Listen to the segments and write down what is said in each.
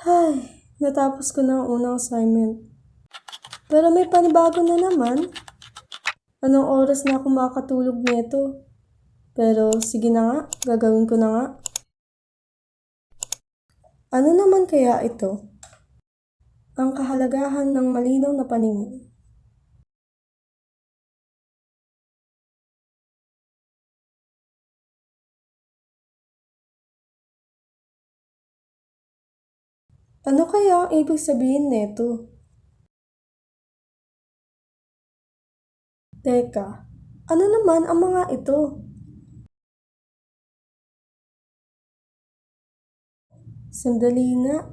Ay, natapos ko na ang unang assignment. Pero may panibago na naman. Anong oras na ako makakatulog nito? Pero sige na nga, gagawin ko na nga. Ano naman kaya ito? Ang kahalagahan ng malinaw na paningin. Ano kaya ang ibig sabihin nito? Teka, ano naman ang mga ito? Sandali nga.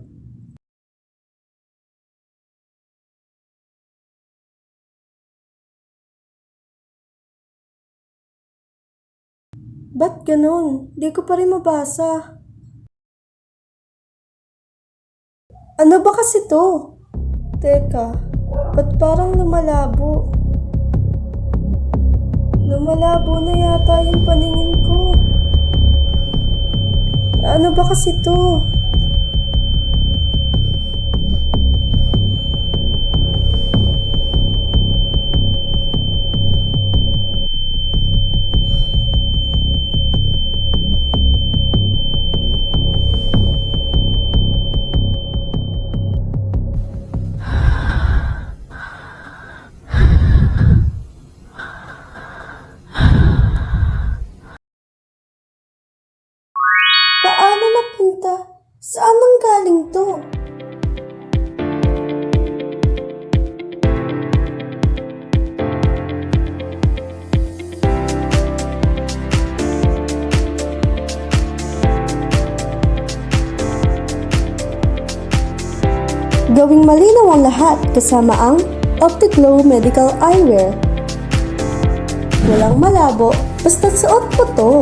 Ba't ganun? Di ko pa rin mabasa. Ano ba kasi to? Teka, ba't parang lumalabo? Lumalabo na yata yung paningin ko. Ano ba kasi to? Paano napunta? Saan nang galing to? Gawing malinaw ang lahat kasama ang Optiglow Medical Eyewear. Walang malabo, basta suot mo to.